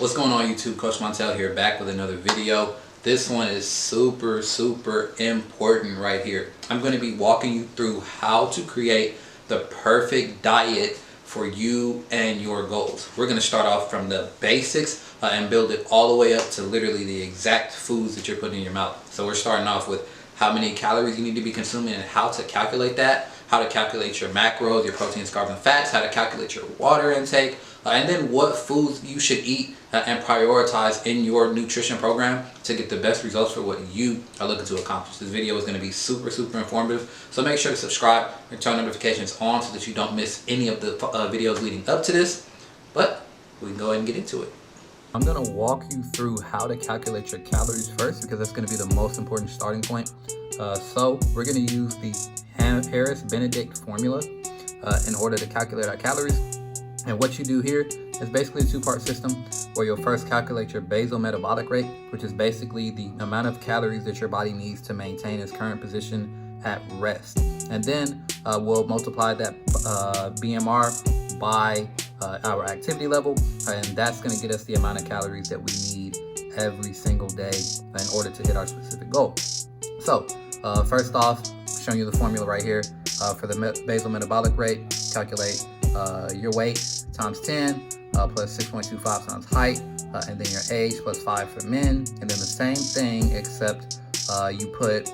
What's going on YouTube? Coach Montel here, back with another video. This one is super important right here. I'm going to be walking you through how to create the perfect diet for you and your goals. We're going to start off from the basics and build it all the way up to literally the exact foods that you're putting in your mouth. So we're starting off with how many calories you need to be consuming and how to calculate that, how to calculate your macros, your proteins, carbs, and fats, how to calculate your water intake, and then what foods you should eat and prioritize in your nutrition program to get the best results for what you are looking to accomplish. This video is going to be super informative, so make sure to subscribe and turn notifications on so that you don't miss any of the videos leading up to this. But we can go ahead and get into it. I'm going to walk you through how to calculate your calories first, because that's going to be the most important starting point. So we're going to use the Harris-Benedict formula in order to calculate our calories. And what you do here is basically a two-part system where you'll first calculate your basal metabolic rate, which is basically the amount of calories that your body needs to maintain its current position at rest. And then we'll multiply that BMR by our activity level, and that's going to get us the amount of calories that we need every single day in order to hit our specific goal. So first off, showing you the formula right here for the basal metabolic rate. Calculate your weight times 10 plus 6.25 times height, and then your age plus 5 for men, and then the same thing except you put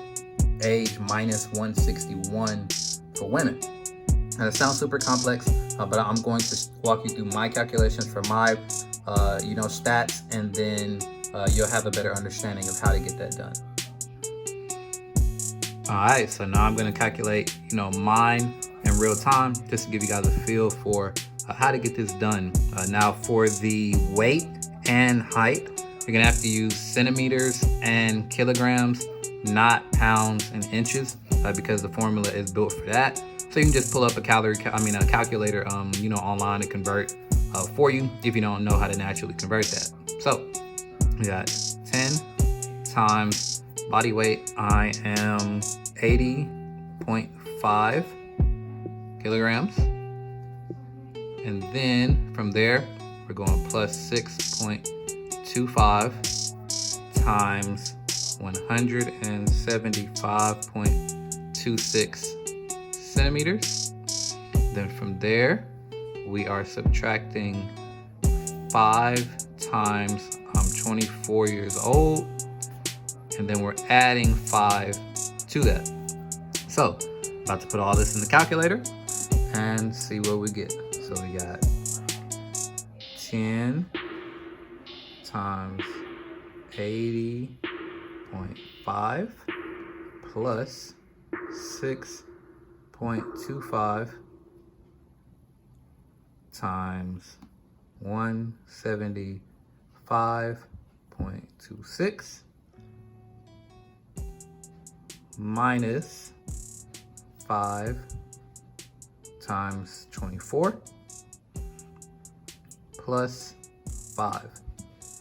age minus 161 for women. Now, it sounds super complex, but I'm going to walk you through my calculations for my stats, and then you'll have a better understanding of how to get that done. All right, so now I'm going to calculate mine in real time, just to give you guys a feel for how to get this done. Now for the weight and height, you're gonna have to use centimeters and kilograms, not pounds and inches, because the formula is built for that. So you can just pull up a calculator, online to convert for you if you don't know how to naturally convert that. So we got 10 times body weight. I am 80.5 kilograms, and then from there we're going plus 6.25 times 175.26 centimeters. Then from there we are subtracting 5 times I'm 24 years old, and then we're adding 5 to that. So about to put all this in the calculator and see what we get. So we got 10 times 80.5 plus 6.25 times 175.26 minus 5 times 24 plus 5.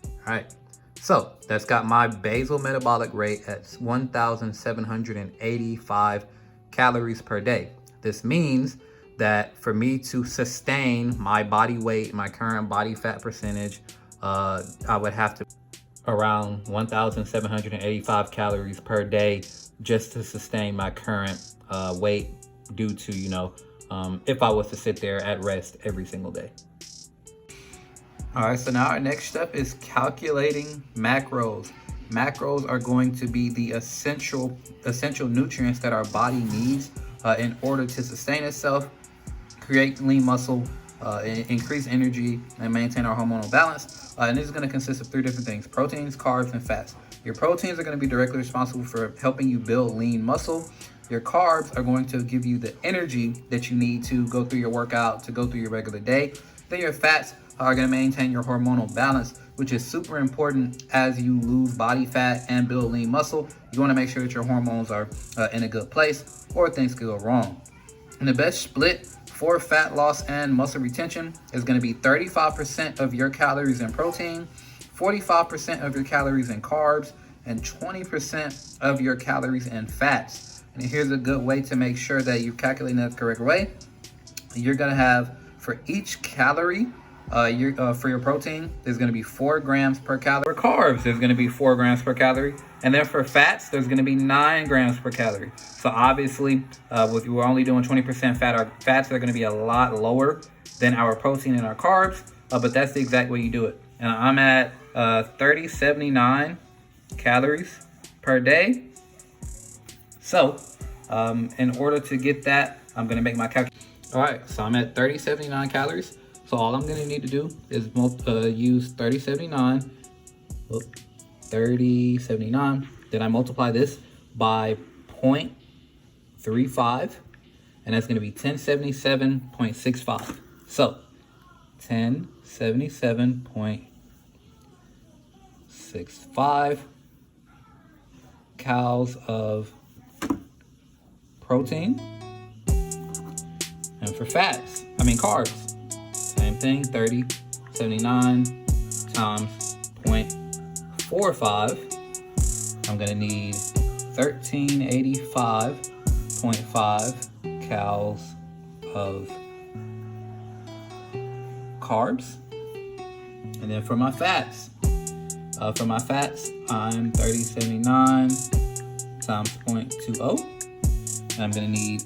All right, so that's got my basal metabolic rate at 1,785 calories per day. This means that for me to sustain my body weight, my current body fat percentage, I would have to around 1,785 calories per day just to sustain my current weight, due to if I was to sit there at rest every single day. All right, so now our next step is calculating macros. Macros are going to be the essential nutrients that our body needs in order to sustain itself, create lean muscle, increase energy, and maintain our hormonal balance. And this is going to consist of 3 different things: proteins, carbs, and fats. Your proteins are going to be directly responsible for helping you build lean muscle. Your carbs are going to give you the energy that you need to go through your workout, to go through your regular day. Then your fats are going to maintain your hormonal balance, which is super important as you lose body fat and build lean muscle. You want to make sure that your hormones are in a good place, or things could go wrong. And the best split for fat loss and muscle retention is going to be 35% of your calories in protein, 45% of your calories in carbs, and 20% of your calories in fats. And here's a good way to make sure that you're calculating that the correct way. You're going to have, for each calorie for your protein, there's going to be 4 grams per calorie. For carbs, there's going to be 4 grams per calorie. And then for fats, there's going to be 9 grams per calorie. So obviously, we're only doing 20% fat. Our fats are going to be a lot lower than our protein and our carbs. But that's the exact way you do it. And I'm at 3079 calories per day. So in order to get that, I'm going to make my calculation. All right, so I'm at 3079 calories. So all I'm going to need to do is use 3079. 3079. Then I multiply this by 0.35. And that's going to be 1077.65. So 1077.65 calories of protein. And for carbs, same thing, 3079 times 0.45. I'm gonna need 1385.5 calories of carbs. And then for my fats, I'm 3079 times 0.20. And I'm gonna need,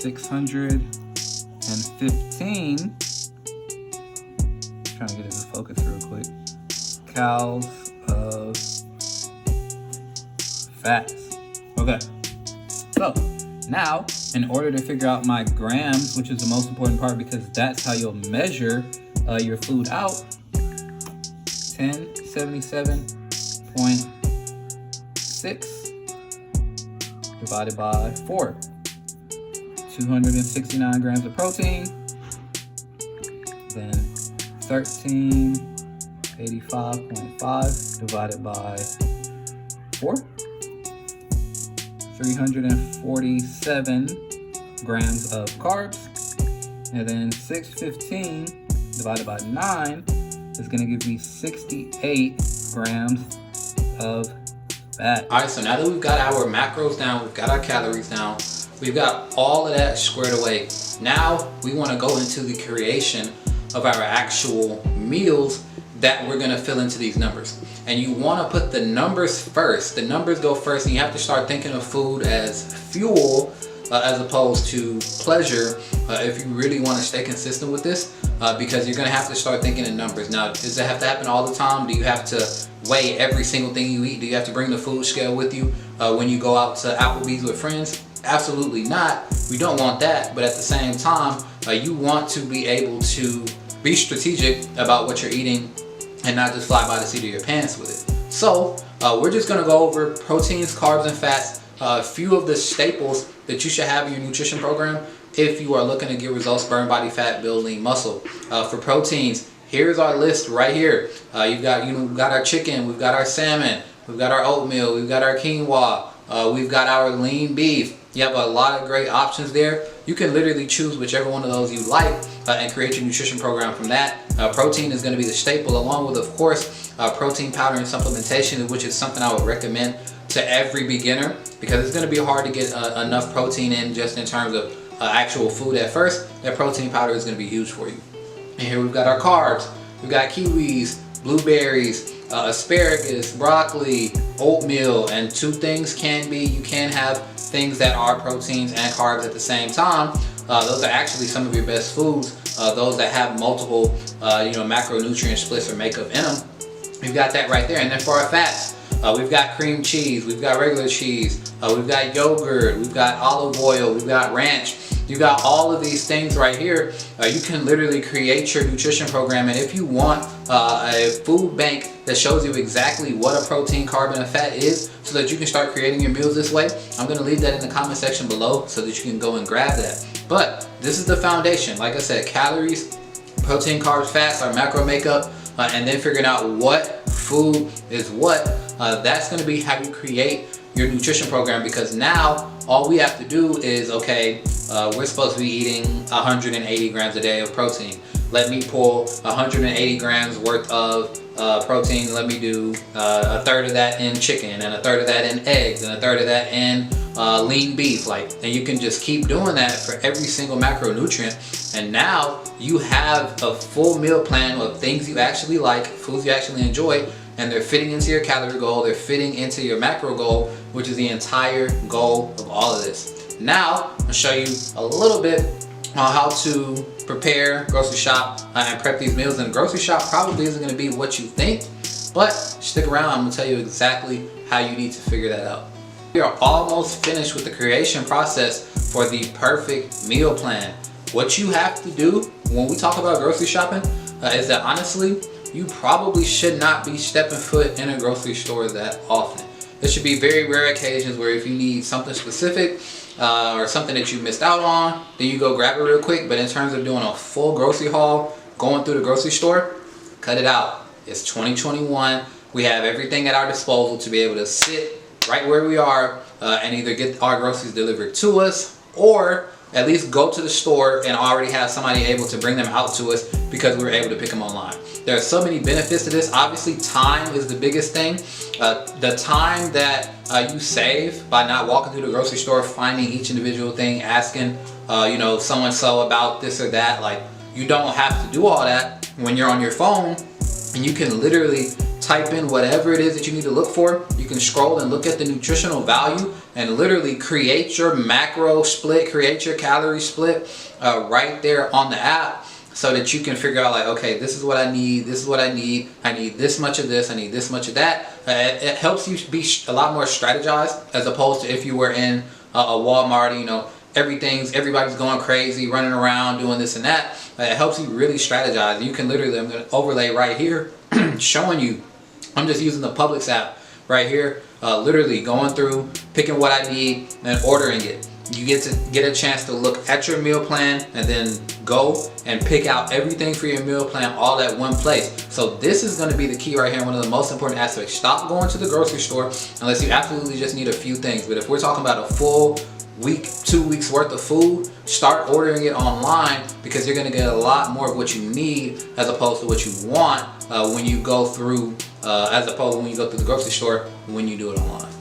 615, trying to get it to focus real quick, calories of fats. Okay, so now in order to figure out my grams, which is the most important part because that's how you'll measure your food out, 1077.6 divided by 4. 269 grams of protein, then 1385.5 divided by 4, 347 grams of carbs, and then 615 divided by 9 is going to give me 68 grams of fat. All right, so now that we've got our macros down, we've got our calories down, we've got all of that squared away. Now we want to go into the creation of our actual meals that we're going to fill into these numbers. And you want to put the numbers first. The numbers go first, and you have to start thinking of food as fuel as opposed to pleasure if you really want to stay consistent with this, because you're going to have to start thinking in numbers. Now, does that have to happen all the time? Do you have to weigh every single thing you eat? Do you have to bring the food scale with you when you go out to Applebee's with friends? Absolutely not. We don't want that. But at the same time, you want to be able to be strategic about what you're eating and not just fly by the seat of your pants with it. So we're just going to go over proteins, carbs, and fats, a few of the staples that you should have in your nutrition program if you are looking to get results, burn body fat, build lean muscle. For proteins, here's our list right here. We've got our chicken, we've got our salmon, we've got our oatmeal, we've got our quinoa, we've got our lean beef. You have a lot of great options there. You can literally choose whichever one of those you like and create your nutrition program from that. Protein is going to be the staple, along with, of course, protein powder and supplementation, which is something I would recommend to every beginner because it's going to be hard to get enough protein in just in terms of actual food at first. That protein powder is going to be huge for you. And here we've got our carbs. We've got kiwis, blueberries, asparagus, broccoli, oatmeal, and two things you can have things that are proteins and carbs at the same time. Those are actually some of your best foods, those that have multiple macronutrient splits or makeup in them. We've got that right there. And then for our fats, we've got cream cheese, we've got regular cheese, we've got yogurt, we've got olive oil, we've got ranch. You got all of these things right here. You can literally create your nutrition program, and if you want a food bank that shows you exactly what a protein, carb, and a fat is so that you can start creating your meals this way, I'm going to leave that in the comment section below so that you can go and grab that. But this is the foundation. Like I said, calories, protein, carbs, fats, our macro makeup, and then figuring out what food is what. That's going to be how you create your nutrition program, because now all we have to do is, okay, we're supposed to be eating 180 grams a day of protein. Let me pull 180 grams worth of protein. Let me do a third of that in chicken, and a third of that in eggs, and a third of that in lean beef. And you can just keep doing that for every single macronutrient. And now you have a full meal plan of things you actually like, foods you actually enjoy, and they're fitting into your calorie goal, they're fitting into your macro goal, which is the entire goal of all of this. Now, I'll show you a little bit on how to prepare, grocery shop, and prep these meals. And the grocery shop probably isn't gonna be what you think, but stick around, I'm gonna tell you exactly how you need to figure that out. We are almost finished with the creation process for the perfect meal plan. What you have to do when we talk about grocery shopping is that honestly, you probably should not be stepping foot in a grocery store that often. There should be very rare occasions where if you need something specific or something that you missed out on, then you go grab it real quick. But in terms of doing a full grocery haul, going through the grocery store, cut it out. It's 2021. We have everything at our disposal to be able to sit right where we are and either get our groceries delivered to us, or at least go to the store and already have somebody able to bring them out to us because we were able to pick them online. There are so many benefits to this. Obviously, time is the biggest thing. The time that you save by not walking through the grocery store, finding each individual thing, asking, so-and-so about this or that. You don't have to do all that when you're on your phone, and you can literally type in whatever it is that you need to look for. You can scroll and look at the nutritional value and literally create your macro split, create your calorie split right there on the app, so that you can figure out okay, this is what I need, this is what I need this much of this, I need this much of that. It helps you be a lot more strategized, as opposed to if you were in a Walmart, everybody's going crazy, running around, doing this and that. It helps you really strategize. You can literally, I'm going to overlay right here, showing you, I'm just using the Publix app right here, literally going through, picking what I need and ordering it. You get a chance to look at your meal plan and then go and pick out everything for your meal plan all at one place. So this is going to be the key right here, one of the most important aspects. Stop going to the grocery store unless you absolutely just need a few things. But if we're talking about a full week, 2 weeks worth of food, start ordering it online, because you're going to get a lot more of what you need as opposed to what you want when you go through the grocery store when you do it online.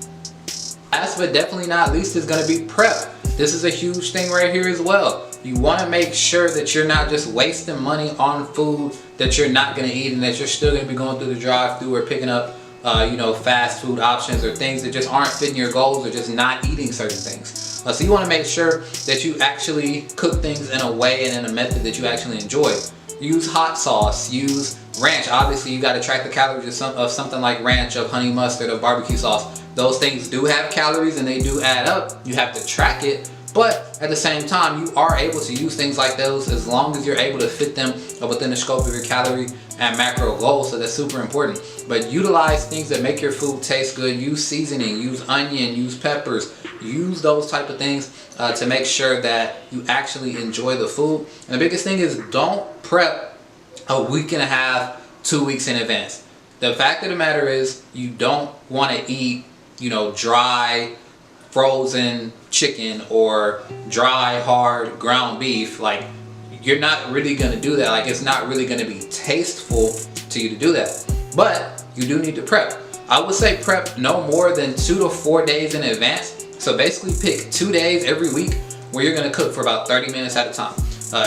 Last but definitely not least is going to be prep. This is a huge thing right here as well. You want to make sure that you're not just wasting money on food that you're not going to eat, and that you're still going to be going through the drive-thru or picking up fast food options or things that just aren't fitting your goals, or just not eating certain things. So you want to make sure that you actually cook things in a way and in a method that you actually enjoy. Use hot sauce, use ranch. Obviously you got to track the calories of something like ranch, of honey mustard, of barbecue sauce. Those things do have calories and they do add up. You have to track it, but at the same time, you are able to use things like those as long as you're able to fit them within the scope of your calorie and macro goals. So that's super important. But utilize things that make your food taste good. Use seasoning, use onion, use peppers, use those type of things to make sure that you actually enjoy the food. And the biggest thing is, don't prep a week and a half, 2 weeks in advance. The fact of the matter is, you don't want to eat dry frozen chicken or dry hard ground beef. You're not really going to do that. It's not really going to be tasteful to you to do that. But you do need to prep. I would say prep no more than 2 to 4 days in advance. So basically pick 2 days every week where you're going to cook for about 30 minutes at a time.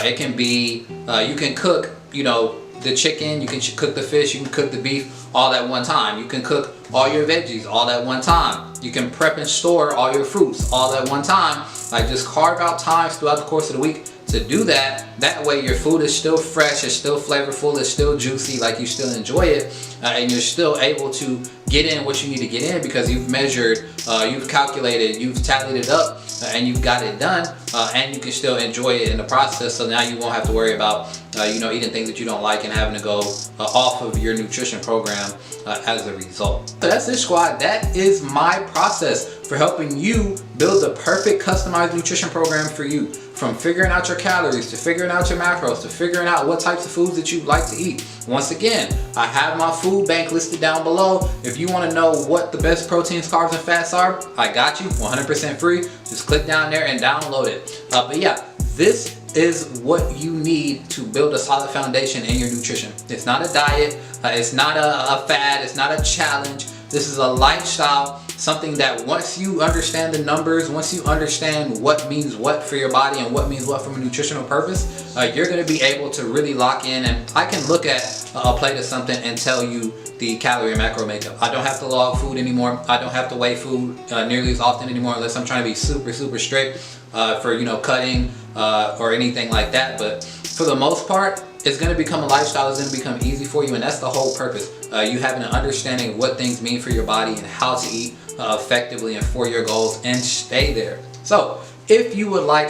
It can be, you can cook, the chicken, you can cook the fish, you can cook the beef all at one time. You can cook all your veggies all at one time. You can prep and store all your fruits all at one time. Just carve out times throughout the course of the week to do that. That way your food is still fresh, it's still flavorful, it's still juicy, you still enjoy it, and you're still able to get in what you need to get in because you've measured, you've calculated, you've tallied it up, and you've got it done, and you can still enjoy it in the process. So now you won't have to worry about eating things that you don't like and having to go off of your nutrition program as a result. So that's it, squad. That is my process for helping you build the perfect customized nutrition program for you. From figuring out your calories, to figuring out your macros, to figuring out what types of foods that you like to eat. Once again, I have my food bank listed down below. If you want to know what the best proteins, carbs, and fats are, I got you, 100% free. Just click down there and download it. But yeah, this is what you need to build a solid foundation in your nutrition. It's not a diet, it's not a fad, it's not a challenge. This is a lifestyle, something that once you understand the numbers, once you understand what means what for your body and what means what from a nutritional purpose, you're going to be able to really lock in. And I can look at a plate of something and tell you the calorie and macro makeup. I don't have to log food anymore. I don't have to weigh food nearly as often anymore, unless I'm trying to be super strict for, you know, cutting or anything like that. But for the most part, it's going to become a lifestyle. It's going to become easy for you, and that's the whole purpose. You having an understanding of what things mean for your body and how to eat effectively and for your goals, and stay there. So if you would like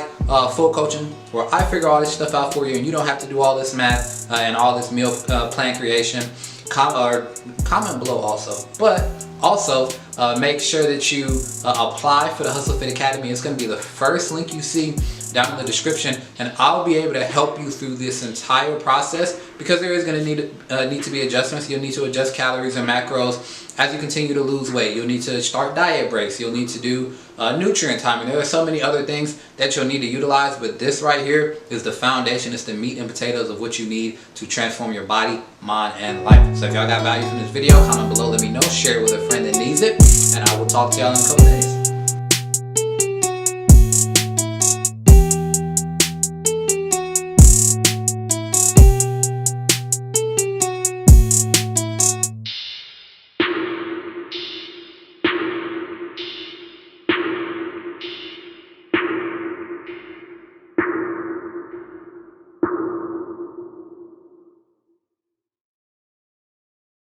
full coaching where I figure all this stuff out for you and you don't have to do all this math and all this meal plan creation, comment below also. But also make sure that you apply for the Hustle Fit Academy. It's going to be the first link you see down in the description, and I'll be able to help you through this entire process, because there is going to need to be adjustments. You'll need to adjust calories and macros as you continue to lose weight. You'll need to start diet breaks. You'll need to do nutrient timing. There are so many other things that you'll need to utilize, but this right here is the foundation. It's the meat and potatoes of what you need to transform your body, mind, and life. So if y'all got value from this video, comment below, let me know, share it with a friend that needs it, and I will talk to y'all in a couple days.